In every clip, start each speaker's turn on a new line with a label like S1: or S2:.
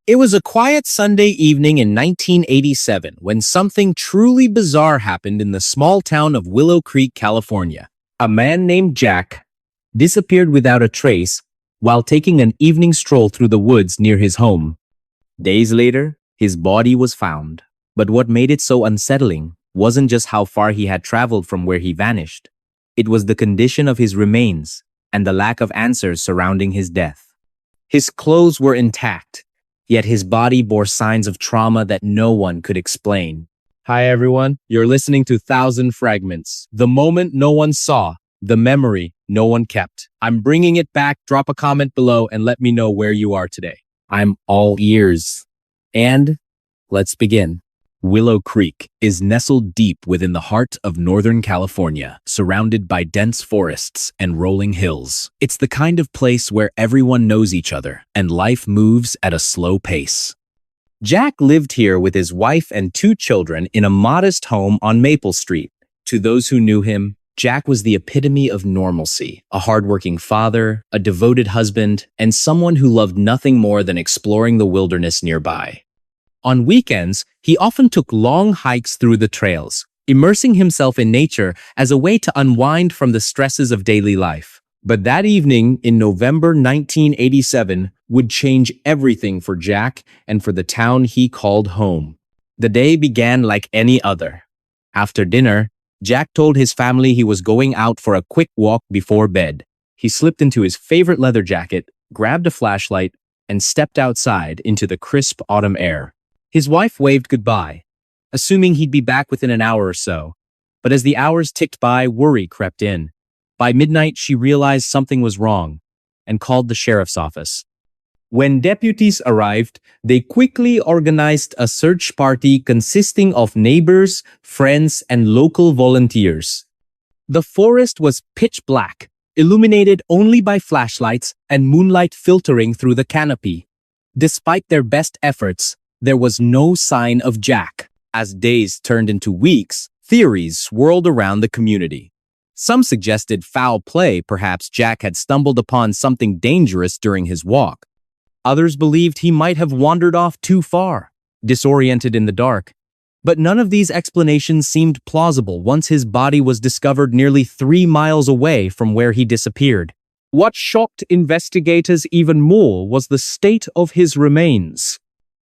S1: It was a quiet Sunday evening in 1987 when something truly bizarre happened in the small town of Willow Creek, California. A man named Jack disappeared without a trace while taking an evening stroll through the woods near his home. Days later, his body was found. But what made it so unsettling wasn't just how far he had traveled from where he vanished. It was the condition of his remains and the lack of answers surrounding his death. His clothes were intact, yet his body bore signs of trauma that no one could explain. Hi everyone, you're listening to Thousand Fragments. The moment no one saw, the memory no one kept. I'm bringing it back. Drop a comment below and let me know where you are today. I'm all ears. And let's begin. Willow Creek is nestled deep within the heart of Northern California, surrounded by dense forests and rolling hills. It's the kind of place where everyone knows each other and life moves at a slow pace. Jack lived here with his wife and 2 children in a modest home on Maple Street. To those who knew him, Jack was the epitome of normalcy, a hardworking father, a devoted husband, and someone who loved nothing more than exploring the wilderness nearby. On weekends, he often took long hikes through the trails, immersing himself in nature as a way to unwind from the stresses of daily life. But that evening in November 1987 would change everything for Jack and for the town he called home. The day began like any other. After dinner, Jack told his family he was going out for a quick walk before bed. He slipped into his favorite leather jacket, grabbed a flashlight, and stepped outside into the crisp autumn air. His wife waved goodbye, assuming he'd be back within an hour or so. But as the hours ticked by, worry crept in. By midnight, she realized something was wrong and called the sheriff's office. When deputies arrived, they quickly organized a search party consisting of neighbors, friends, and local volunteers. The forest was pitch black, illuminated only by flashlights and moonlight filtering through the canopy. Despite their best efforts, there was no sign of Jack. As days turned into weeks, theories swirled around the community. Some suggested foul play, perhaps Jack had stumbled upon something dangerous during his walk. Others believed he might have wandered off too far, disoriented in the dark. But none of these explanations seemed plausible once his body was discovered nearly 3 miles away from where he disappeared. What shocked investigators even more was the state of his remains.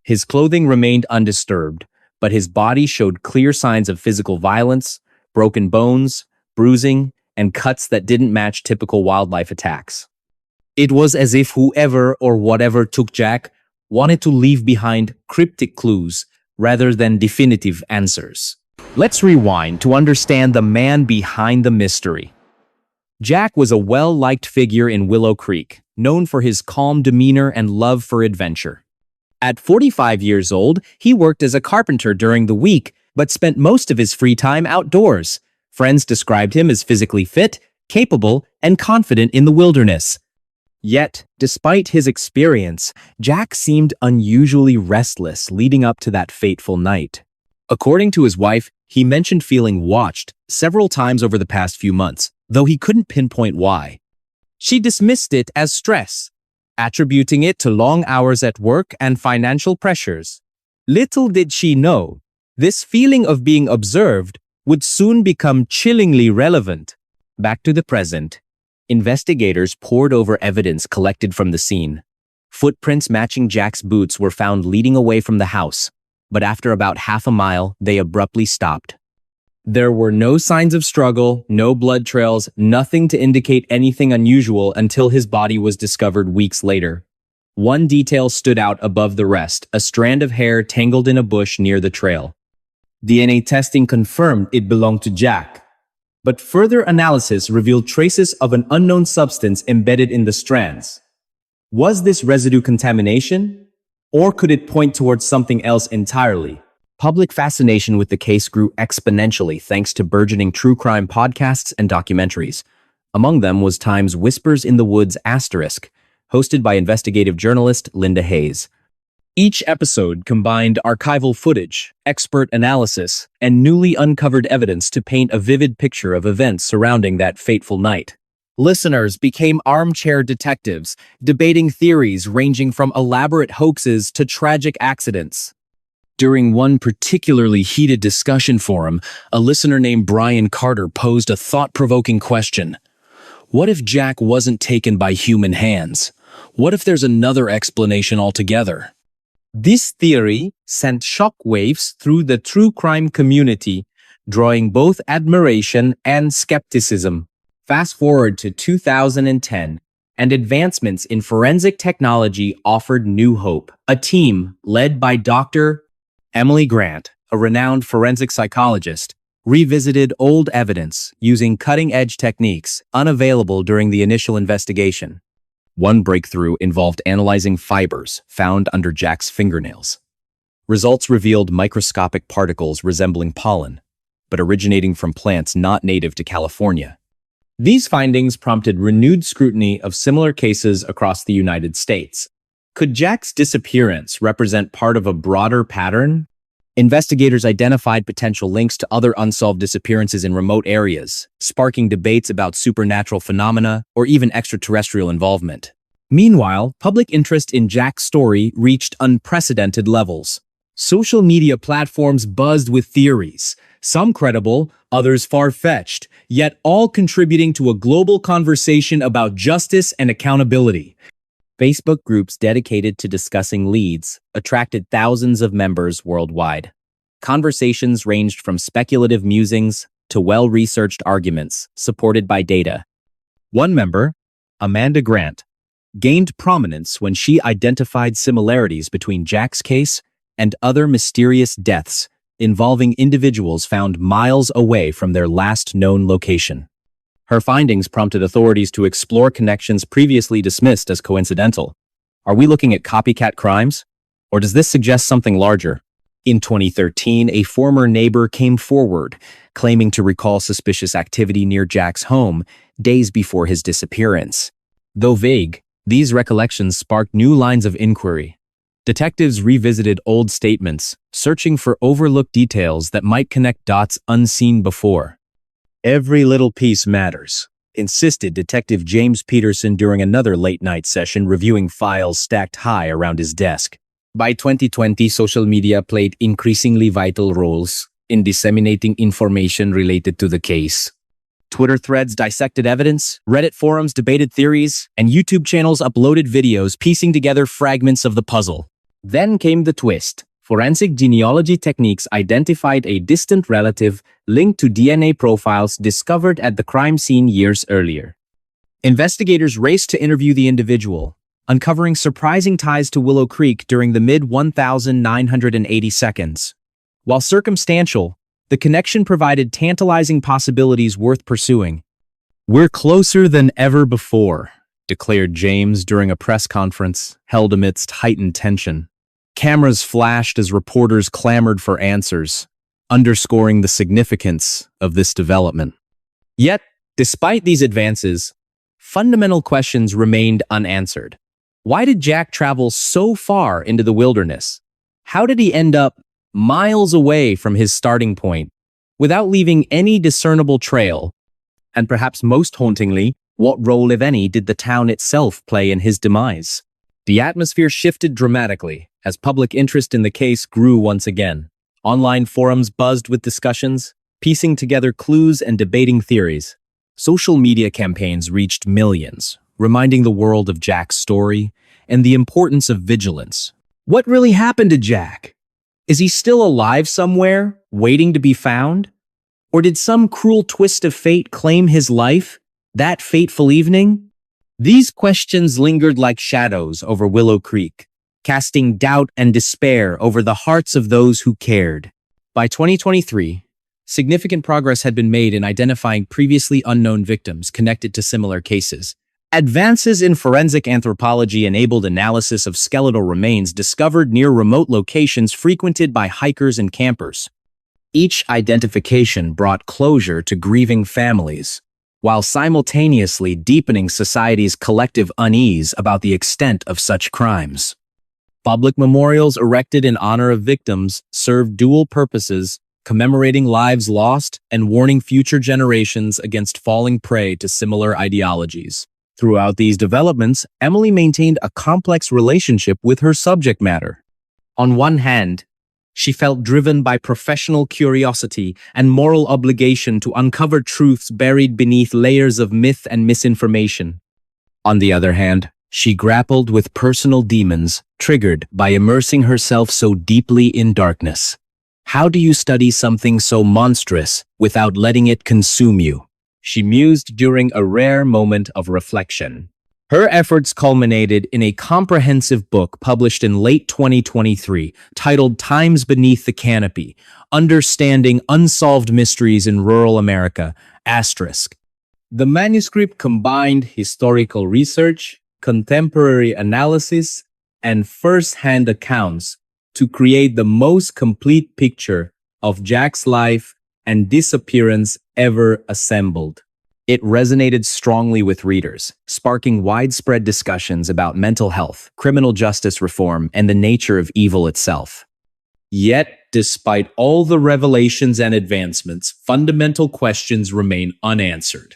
S1: His clothing remained undisturbed, but his body showed clear signs of physical violence, broken bones, bruising, and cuts that didn't match typical wildlife attacks. It was as if whoever or whatever took Jack wanted to leave behind cryptic clues rather than definitive answers. Let's rewind to understand the man behind the mystery. Jack was a well-liked figure in Willow Creek, known for his calm demeanor and love for adventure. At 45 years old, he worked as a carpenter during the week, but spent most of his free time outdoors. Friends described him as physically fit, capable, and confident in the wilderness. Yet, despite his experience, Jack seemed unusually restless leading up to that fateful night. According to his wife, he mentioned feeling watched several times over the past few months, though he couldn't pinpoint why. She dismissed it as stress, attributing it to long hours at work and financial pressures. Little did she know, this feeling of being observed would soon become chillingly relevant. Back to the present. Investigators pored over evidence collected from the scene. Footprints matching Jack's boots were found leading away from the house, but after about half a mile, they abruptly stopped. There were no signs of struggle, no blood trails, nothing to indicate anything unusual until his body was discovered weeks later. One detail stood out above the rest, a strand of hair tangled in a bush near the trail. DNA testing confirmed it belonged to Jack, but further analysis revealed traces of an unknown substance embedded in the strands. Was this residue contamination? Or could it point towards something else entirely? Public fascination with the case grew exponentially thanks to burgeoning true crime podcasts and documentaries. Among them was Time's Whispers in the Woods*, hosted by investigative journalist Linda Hayes. Each episode combined archival footage, expert analysis, and newly uncovered evidence to paint a vivid picture of events surrounding that fateful night. Listeners became armchair detectives, debating theories ranging from elaborate hoaxes to tragic accidents. During one particularly heated discussion forum, a listener named Brian Carter posed a thought-provoking question. What if Jack wasn't taken by human hands? What if there's another explanation altogether? This theory sent shockwaves through the true crime community, drawing both admiration and skepticism. Fast forward to 2010, and advancements in forensic technology offered new hope. A team led by Dr. Emily Grant, a renowned forensic psychologist, revisited old evidence using cutting-edge techniques unavailable during the initial investigation. One breakthrough involved analyzing fibers found under Jack's fingernails. Results revealed microscopic particles resembling pollen, but originating from plants not native to California. These findings prompted renewed scrutiny of similar cases across the United States. Could Jack's disappearance represent part of a broader pattern? Investigators identified potential links to other unsolved disappearances in remote areas, sparking debates about supernatural phenomena or even extraterrestrial involvement. Meanwhile, public interest in Jack's story reached unprecedented levels. Social media platforms buzzed with theories, some credible, others far-fetched, yet all contributing to a global conversation about justice and accountability. Facebook groups dedicated to discussing leads attracted thousands of members worldwide. Conversations ranged from speculative musings to well-researched arguments supported by data. One member, Amanda Grant, gained prominence when she identified similarities between Jack's case and other mysterious deaths involving individuals found miles away from their last known location. Her findings prompted authorities to explore connections previously dismissed as coincidental. Are we looking at copycat crimes? Or does this suggest something larger? In 2013, a former neighbor came forward, claiming to recall suspicious activity near Jack's home days before his disappearance. Though vague, these recollections sparked new lines of inquiry. Detectives revisited old statements, searching for overlooked details that might connect dots unseen before. Every little piece matters, insisted Detective James Peterson during another late-night session reviewing files stacked high around his desk. By 2020, social media played increasingly vital roles in disseminating information related to the case. Twitter threads dissected evidence, Reddit forums debated theories, and YouTube channels uploaded videos piecing together fragments of the puzzle. Then came the twist. Forensic genealogy techniques identified a distant relative linked to DNA profiles discovered at the crime scene years earlier. Investigators raced to interview the individual, uncovering surprising ties to Willow Creek during the mid-1980 seconds. While circumstantial, the connection provided tantalizing possibilities worth pursuing. "We're closer than ever before," declared James during a press conference held amidst heightened tension. Cameras flashed as reporters clamored for answers, underscoring the significance of this development. Yet, despite these advances, fundamental questions remained unanswered. Why did Jack travel so far into the wilderness? How did he end up miles away from his starting point without leaving any discernible trail? And perhaps most hauntingly, what role, if any, did the town itself play in his demise? The atmosphere shifted dramatically as public interest in the case grew once again. Online forums buzzed with discussions, piecing together clues and debating theories. Social media campaigns reached millions, reminding the world of Jack's story and the importance of vigilance. What really happened to Jack? Is he still alive somewhere, waiting to be found? Or did some cruel twist of fate claim his life that fateful evening? These questions lingered like shadows over Willow Creek, casting doubt and despair over the hearts of those who cared. By 2023, significant progress had been made in identifying previously unknown victims connected to similar cases. Advances in forensic anthropology enabled analysis of skeletal remains discovered near remote locations frequented by hikers and campers. Each identification brought closure to grieving families, while simultaneously deepening society's collective unease about the extent of such crimes. Public memorials erected in honor of victims served dual purposes, commemorating lives lost and warning future generations against falling prey to similar ideologies. Throughout these developments, Emily maintained a complex relationship with her subject matter. On one hand, she felt driven by professional curiosity and moral obligation to uncover truths buried beneath layers of myth and misinformation. On the other hand, she grappled with personal demons triggered by immersing herself so deeply in darkness. How do you study something so monstrous without letting it consume you? She mused during a rare moment of reflection. Her efforts culminated in a comprehensive book published in late 2023 titled Times Beneath the Canopy, Understanding Unsolved Mysteries in Rural America, **. The manuscript combined historical research, contemporary analysis, and first-hand accounts to create the most complete picture of Jack's life and disappearance ever assembled. It resonated strongly with readers, sparking widespread discussions about mental health, criminal justice reform, and the nature of evil itself. Yet, despite all the revelations and advancements, fundamental questions remain unanswered.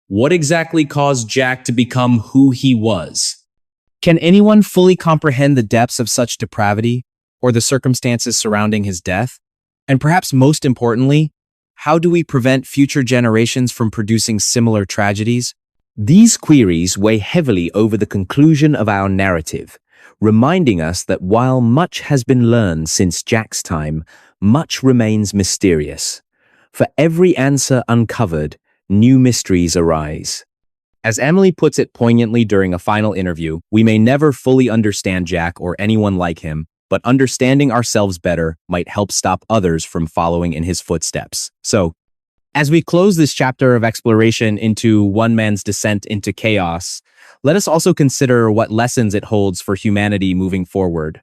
S1: What exactly caused Jack to become who he was? Can anyone fully comprehend the depths of such depravity or the circumstances surrounding his death? And perhaps most importantly, how do we prevent future generations from producing similar tragedies? These queries weigh heavily over the conclusion of our narrative, reminding us that while much has been learned since Jack's time, much remains mysterious. For every answer uncovered, new mysteries arise. As Emily puts it poignantly during a final interview, we may never fully understand Jack or anyone like him, but understanding ourselves better might help stop others from following in his footsteps. So, as we close this chapter of exploration into one man's descent into chaos, let us also consider what lessons it holds for humanity moving forward.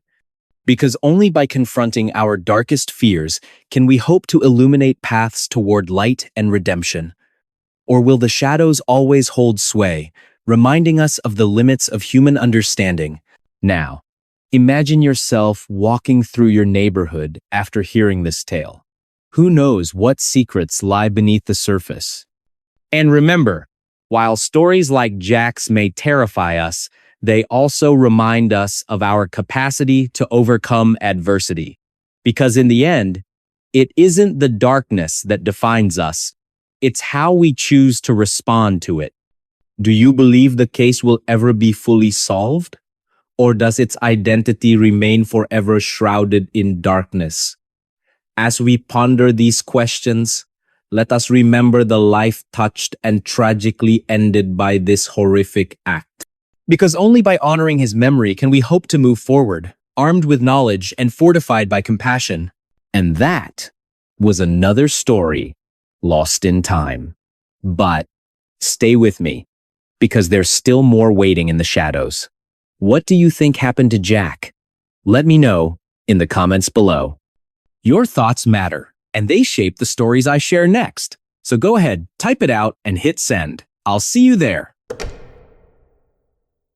S1: Because only by confronting our darkest fears can we hope to illuminate paths toward light and redemption. Or will the shadows always hold sway, reminding us of the limits of human understanding? Now, imagine yourself walking through your neighborhood after hearing this tale. Who knows what secrets lie beneath the surface? And remember, while stories like Jack's may terrify us, they also remind us of our capacity to overcome adversity. Because in the end, it isn't the darkness that defines us, it's how we choose to respond to it. Do you believe the case will ever be fully solved? Or does its identity remain forever shrouded in darkness? As we ponder these questions, let us remember the life touched and tragically ended by this horrific act. Because only by honoring his memory can we hope to move forward, armed with knowledge and fortified by compassion. And that was another story lost in time. But stay with me, because there's still more waiting in the shadows. What do you think happened to Jack? Let me know in the comments below. Your thoughts matter, and they shape the stories I share next. So go ahead, type it out, and hit send. I'll see you there.